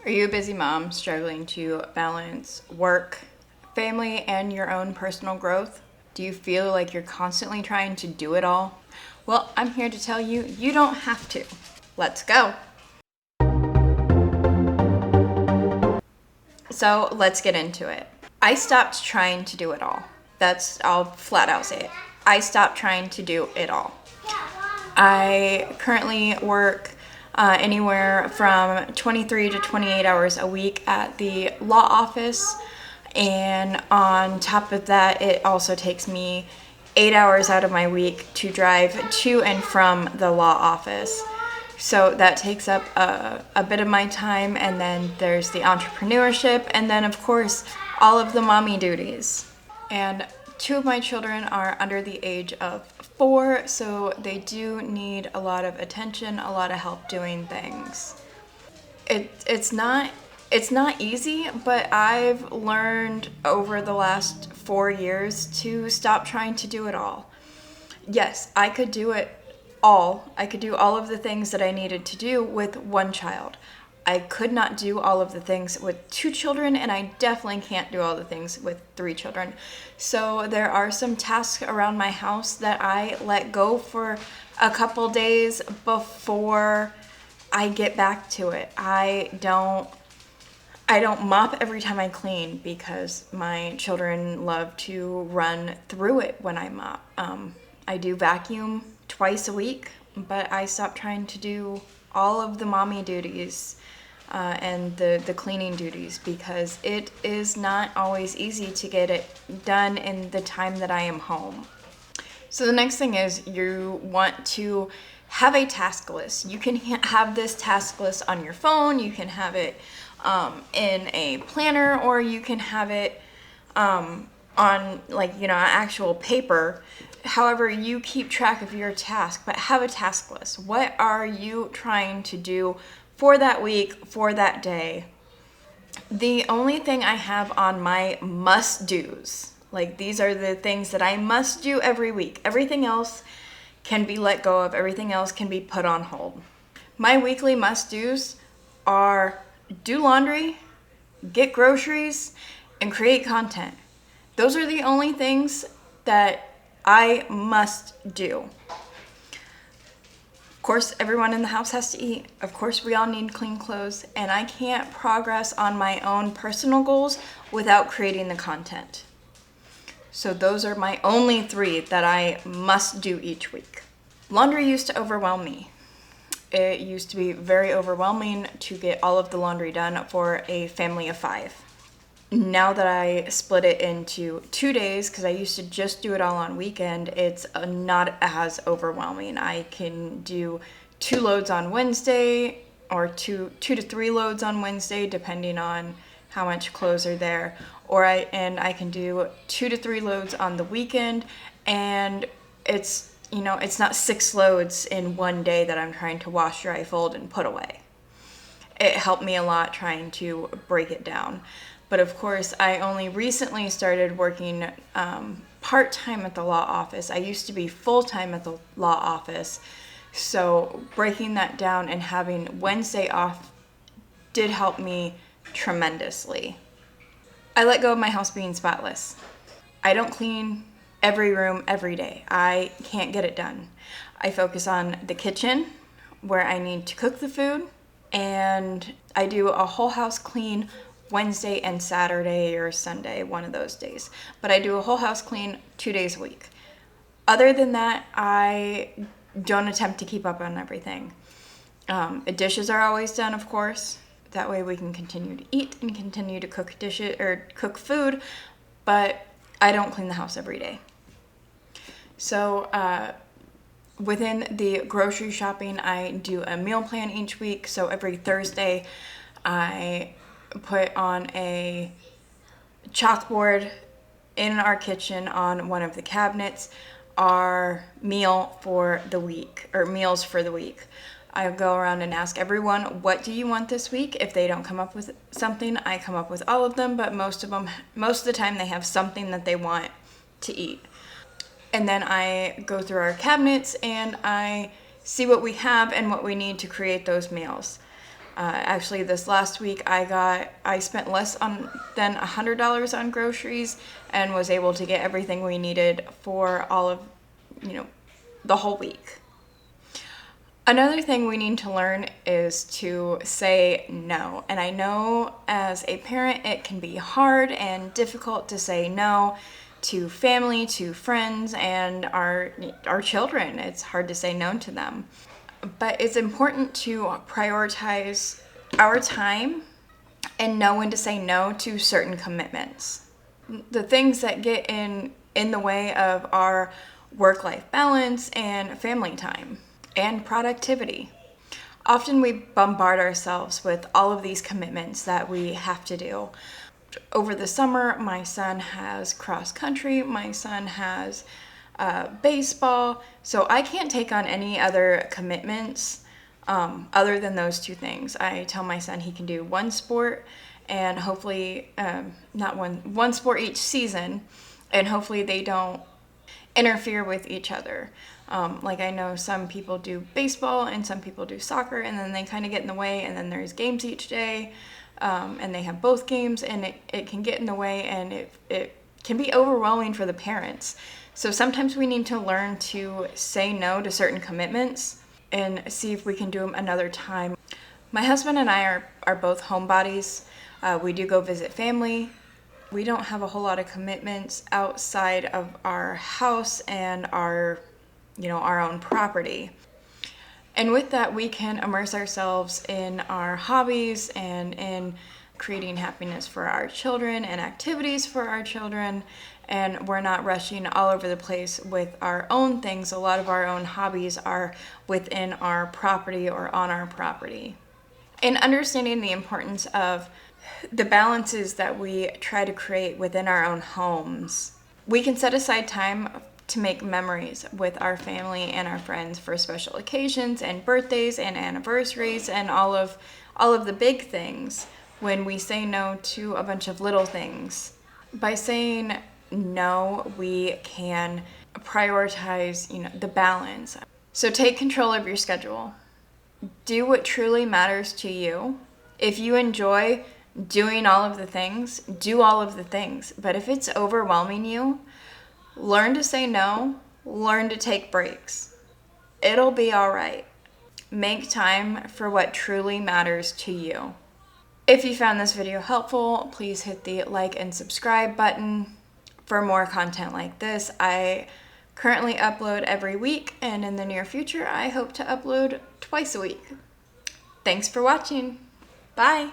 Are you a busy mom struggling to balance work, family, and your own personal growth? Do you feel like you're constantly trying to do it all? Well, I'm here to tell you, you don't have to. Let's go. So let's get into it. I stopped trying to do it all. I'll flat out say it. I stopped trying to do it all. I currently work anywhere from 23 to 28 hours a week at the law office. And on top of that, it also takes me 8 hours out of my week to drive to and from the law office. So that takes up a bit of my time. And then there's the entrepreneurship. And then, of course, all of the mommy duties. And 2 of my children are under the age of 4, so they do need a lot of attention, a lot of help doing things. It's not easy, but I've learned over the last 4 years to stop trying to do it all. Yes, I could do it all. I could do all of the things that I needed to do with 1 child. I could not do all of the things with 2 children, and I definitely can't do all the things with 3 children. So there are some tasks around my house that I let go for a couple days before I get back to it. I don't mop every time I clean because my children love to run through it when I mop. I do vacuum twice a week, but I stopped trying to do all of the mommy duties and the cleaning duties because it is not always easy to get it done in the time that I am home. So the next thing is you want to have a task list. You can have this task list on your phone, you can have it in a planner, or you can have it on actual paper. However, you keep track of your task, but have a task list. What are you trying to do for that week, for that day? The only thing I have on my must-dos, like these are the things that I must do every week. Everything else can be let go of. Everything else can be put on hold. My weekly must-dos are do laundry, get groceries, and create content. Those are the only things that I must do. Of course, everyone in the house has to eat. Of course, we all need clean clothes. And I can't progress on my own personal goals without creating the content. So those are my only 3 that I must do each week. Laundry used to overwhelm me. It used to be very overwhelming to get all of the laundry done for a family of 5. Now that I split it into 2 days, because I used to just do it all on weekend, it's not as overwhelming. I can do 2 loads on Wednesday or 2 to 3 loads on Wednesday, depending on how much clothes are there. I can do 2 to 3 loads on the weekend, and it's not 6 loads in one day that I'm trying to wash, dry, fold, and put away. It helped me a lot trying to break it down. But of course, I only recently started working part-time at the law office. I used to be full-time at the law office. So breaking that down and having Wednesday off did help me tremendously. I let go of my house being spotless. I don't clean every room every day. I can't get it done. I focus on the kitchen where I need to cook the food, and I do a whole house clean Wednesday and Saturday or Sunday, one of those days. But I do a whole house clean 2 days a week. Other than that, I don't attempt to keep up on everything. The dishes are always done, of course. That way we can continue to eat and continue to cook dishes or cook food, but I don't clean the house every day. So within the grocery shopping, I do a meal plan each week. So every Thursday, I put on a chalkboard in our kitchen on one of the cabinets our meal for the week, or meals for the week. I go around and ask everyone, what do you want this week? If they don't come up with something, I come up with all of them, but most of the time they have something that they want to eat. And then I go through our cabinets and I see what we have and what we need to create those meals. Actually, this last week I spent less than $100 on groceries and was able to get everything we needed for all of, the whole week. Another thing we need to learn is to say no. And I know as a parent, it can be hard and difficult to say no to family, to friends, and our children. It's hard to say no to them. But it's important to prioritize our time and know when to say no to certain commitments. The things that get in the way of our work-life balance and family time and productivity. Often we bombard ourselves with all of these commitments that we have to do. Over the summer, my son has cross country, my son has baseball, so I can't take on any other commitments other than those two things. I tell my son he can do one sport and hopefully not one sport each season, and hopefully they don't interfere with each other. Like I know some people do baseball and some people do soccer, and then they kind of get in the way, and then there's games each day, and they have both games, and it can get in the way, and it can be overwhelming for the parents. So sometimes we need to learn to say no to certain commitments and see if we can do them another time. My husband and I are both homebodies. We do go visit family. We don't have a whole lot of commitments outside of our house and our own property. And with that, we can immerse ourselves in our hobbies and in creating happiness for our children and activities for our children. And we're not rushing all over the place with our own things. A lot of our own hobbies are within our property or on our property. And understanding the importance of the balances that we try to create within our own homes. We can set aside time to make memories with our family and our friends for special occasions and birthdays and anniversaries and all of the big things when we say no to a bunch of little things. By saying no, we can prioritize, the balance. So take control of your schedule. Do what truly matters to you. If you enjoy doing all of the things, do all of the things. But if it's overwhelming you, learn to say no, learn to take breaks. It'll be all right. Make time for what truly matters to you. If you found this video helpful, please hit the like and subscribe button for more content like this. I currently upload every week, and in the near future, I hope to upload twice a week. Thanks for watching. Bye.